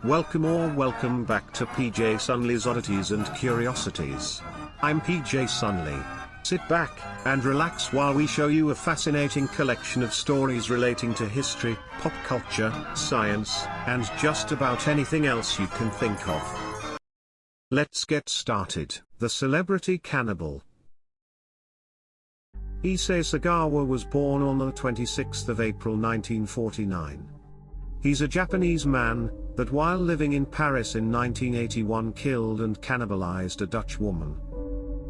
Welcome back to PJ Sunley's Oddities and Curiosities. I'm PJ Sunley. Sit back and relax while we show you a fascinating collection of stories relating to history, pop culture, science, and just about anything else you can think of. Let's get started. The celebrity cannibal. Issei Sagawa was born on the 26th of April 1949. He's a Japanese man that while living in Paris in 1981 killed and cannibalized a Dutch woman.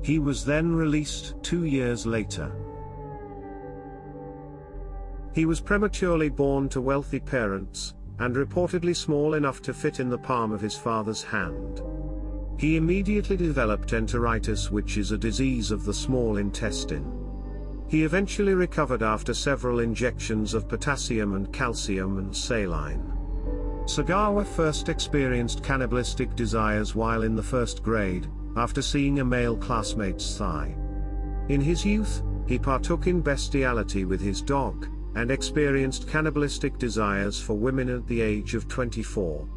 He was then released 2 years later. He was prematurely born to wealthy parents, and reportedly small enough to fit in the palm of his father's hand. He immediately developed enteritis, which is a disease of the small intestine. He eventually recovered after several injections of potassium and calcium and saline. Sagawa first experienced cannibalistic desires while in the first grade, after seeing a male classmate's thigh. In his youth, he partook in bestiality with his dog, and experienced cannibalistic desires for women at the age of 24.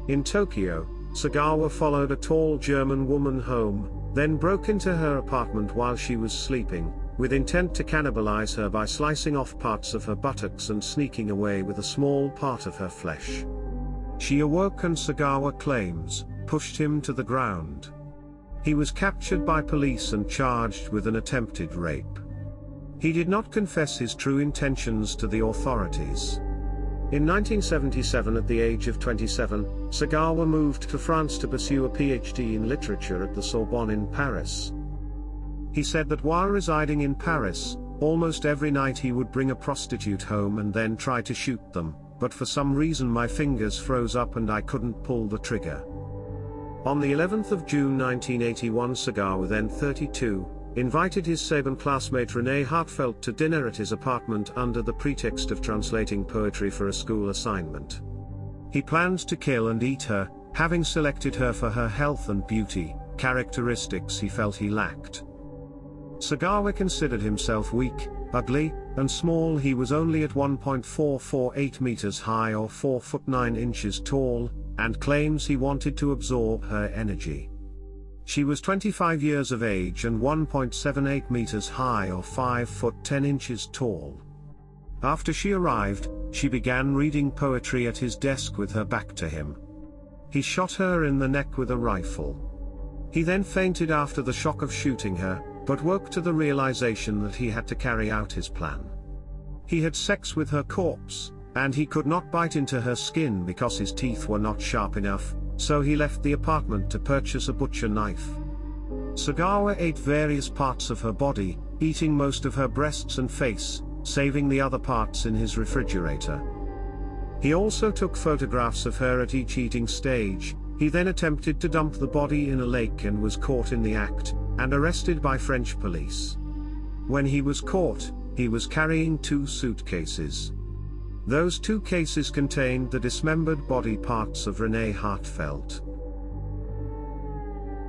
In Tokyo, Sagawa followed a tall German woman home, then broke into her apartment while she was sleeping, with intent to cannibalize her by slicing off parts of her buttocks and sneaking away with a small part of her flesh. She awoke and Sagawa claims, pushed him to the ground. He was captured by police and charged with an attempted rape. He did not confess his true intentions to the authorities. In 1977, at the age of 27, Sagawa moved to France to pursue a PhD in literature at the Sorbonne in Paris. He said that while residing in Paris, almost every night he would bring a prostitute home and then try to shoot them, but for some reason my fingers froze up and I couldn't pull the trigger. On the 11th of June 1981, Sagawa, then 32, invited his Sabin classmate Renee Hartfelt to dinner at his apartment under the pretext of translating poetry for a school assignment. He planned to kill and eat her, having selected her for her health and beauty, characteristics he felt he lacked. Sagawa considered himself weak, ugly, and small. He was only at 1.448 meters high or 4 foot 9 inches tall, and claims he wanted to absorb her energy. She was 25 years of age and 1.78 meters high or 5 foot 10 inches tall. After she arrived, she began reading poetry at his desk with her back to him. He shot her in the neck with a rifle. He then fainted after the shock of shooting her, but woke to the realization that he had to carry out his plan. He had sex with her corpse, and he could not bite into her skin because his teeth were not sharp enough, so he left the apartment to purchase a butcher knife. Sagawa ate various parts of her body, eating most of her breasts and face, saving the other parts in his refrigerator. He also took photographs of her at each eating stage. He then attempted to dump the body in a lake and was caught in the act, and arrested by French police. When he was caught, he was carrying 2 suitcases. Those 2 cases contained the dismembered body parts of Renee Hartfelt.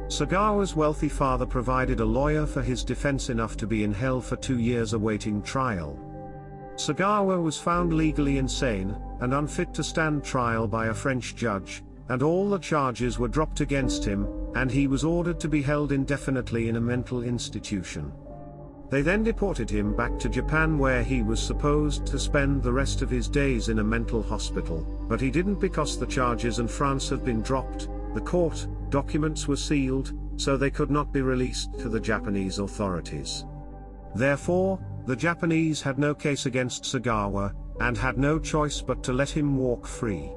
Sagawa's wealthy father provided a lawyer for his defense enough to be in hell for 2 years awaiting trial. Sagawa was found legally insane, and unfit to stand trial by a French judge, and all the charges were dropped against him, and he was ordered to be held indefinitely in a mental institution. They then deported him back to Japan, where he was supposed to spend the rest of his days in a mental hospital, but he didn't because the charges in France have been dropped. The court documents were sealed, so they could not be released to the Japanese authorities. Therefore, the Japanese had no case against Sagawa, and had no choice but to let him walk free.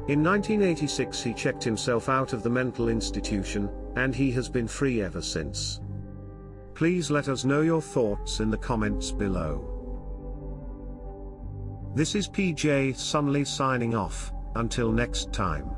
In 1986 he checked himself out of the mental institution, and he has been free ever since. Please let us know your thoughts in the comments below. This is PJ Sunley signing off, until next time.